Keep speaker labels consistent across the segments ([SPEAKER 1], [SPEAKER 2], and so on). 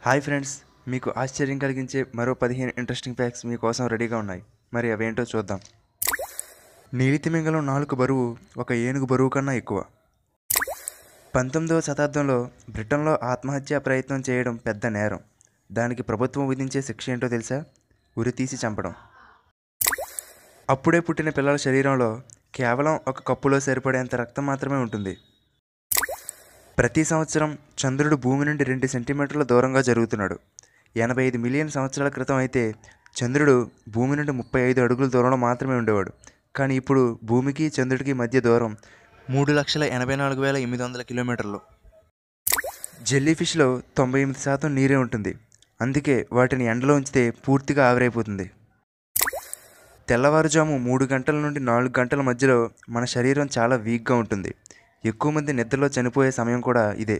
[SPEAKER 1] Hi friends, మీకు ఆశ్చర్యం కలిగించే మరో 15 ఇంట్రెస్టింగ్ ఫ్యాక్ట్స్ మీకోసం రెడీగా ఉన్నాయి. మరి అవేంటో చూద్దాం. నీలితిమింగలం నాలుక బరువు ఒక ఏనుగు బరువు కన్నా ఎక్కువ. 19వ శతాబ్దంలో బ్రిటన్లో ఆత్మహత్యా ప్రయత్నం చేయడం పెద్ద నేరం. దానికి ప్రభుత్వం విధించే శిక్ష ఏంటో తెలుసా? ఉరితీసి చంపడం. అప్పుడే పుట్టిన పిల్లల శరీరంలో కేవలం ఒక కప్పులో సరిపడేంత రక్తం మాత్రమే ఉంటుంది. ప్రతి సంవత్సరం చంద్రుడు భూమి నుండి 2 సెంటీమీటర్ల దూరంగా జరుగుతున్నాడు. 85 మిలియన్ సంవత్సరాల క్రితం అయితే చంద్రుడు భూమి నుండి 35 అడుగుల దూరంలో మాత్రమే ఉండేవాడు. కానీ ఇప్పుడు భూమికి చంద్రుడికి మధ్య దూరం 3,84,800 కిలోమీటర్లు. జెల్లీఫిష్లో 98% నీరే ఉంటుంది. అందుకే వాటిని ఎండలో ఉంచితే పూర్తిగా ఆవిరైపోతుంది. తెల్లవారుజాము 3 గంటల నుండి 4 గంటల మధ్యలో మన శరీరం చాలా వీక్గా ఉంటుంది. ఎక్కువ మంది నిద్రలో చనిపోయే సమయం కూడా ఇదే.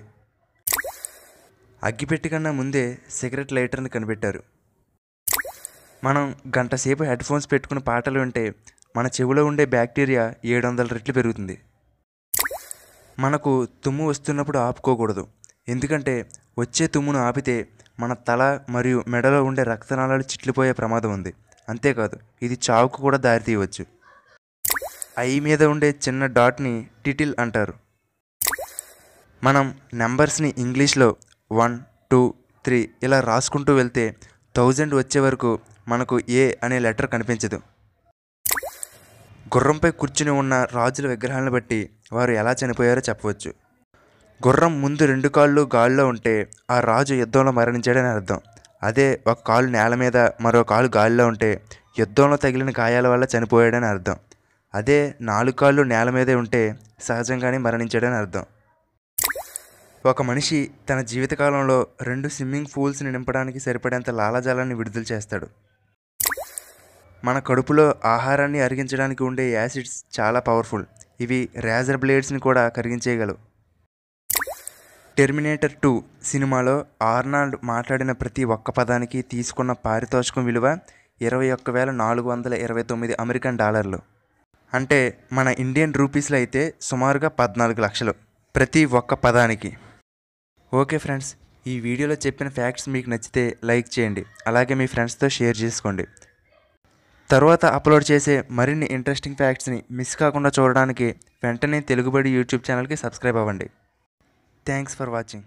[SPEAKER 1] అగ్గిపెట్టి కన్నా ముందే సిగరెట్ లైటర్ని కనిపెట్టారు. మనం గంట సేపు హెడ్ ఫోన్స్ పెట్టుకుని పాటలు వింటే మన చెవిలో ఉండే బ్యాక్టీరియా 700 రెట్లు పెరుగుతుంది. మనకు తుమ్ము వస్తున్నప్పుడు ఆపుకోకూడదు. ఎందుకంటే వచ్చే తుమ్మును ఆపితే మన తల మరియు మెడలో ఉండే రక్తనాళాలు చిట్లిపోయే ప్రమాదం ఉంది. అంతేకాదు, ఇది చావుకు కూడా దారితీయవచ్చు. ఐ మీద ఉండే చిన్న డాట్ని టిటిల్ అంటారు. మనం నెంబర్స్ని ఇంగ్లీష్లో 1, 2, 3 ఇలా రాసుకుంటూ వెళ్తే 1000 వచ్చే వరకు మనకు ఏ అనే లెటర్ కనిపించదు. గుర్రంపై కూర్చుని ఉన్న రాజుల విగ్రహాలను బట్టి వారు ఎలా చనిపోయారో చెప్పవచ్చు. గుర్రం ముందు 2 కాళ్ళు గాల్లో ఉంటే ఆ రాజు యుద్ధంలో మరణించాడని అర్థం. అదే ఒక కాలు నేల మీద మరో కాలు గాలిలో ఉంటే యుద్ధంలో తగిలిన గాయాల వల్ల చనిపోయాడని అర్థం. అదే 4 కాళ్ళు నేల మీదే ఉంటే సహజంగానే మరణించాడని అర్థం. ఒక మనిషి తన జీవితకాలంలో 2 స్విమ్మింగ్ పూల్స్ని నింపడానికి సరిపడేంత లాలాజలాన్ని విడుదల చేస్తాడు. మన కడుపులో ఆహారాన్ని అరిగించడానికి ఉండే యాసిడ్స్ చాలా పవర్ఫుల్. ఇవి రేజర్ బ్లేడ్స్ని కూడా కరిగించేయగలవు. టెర్మినేటర్ 2 సినిమాలో ఆర్నాల్డ్ మాట్లాడిన ప్రతి ఒక్క పదానికి తీసుకున్న పారితోషికం విలువ $21,429 అమెరికన్ డాలర్లు. అంటే మన ఇండియన్ రూపీస్లో అయితే సుమారుగా 14 లక్షలు ప్రతి ఒక్క పదానికి. ఓకే ఫ్రెండ్స్, ఈ వీడియోలో చెప్పిన ఫ్యాక్ట్స్ మీకు నచ్చితే లైక్ చేయండి. అలాగే మీ ఫ్రెండ్స్తో షేర్ చేసుకోండి. తర్వాత అప్లోడ్ చేసే మరిన్ని ఇంట్రెస్టింగ్ ఫ్యాక్ట్స్ని మిస్ కాకుండా చూడడానికి వెంటనే తెలుగుబడి యూట్యూబ్ ఛానల్కి సబ్స్క్రైబ్ అవ్వండి. Thanks for watching.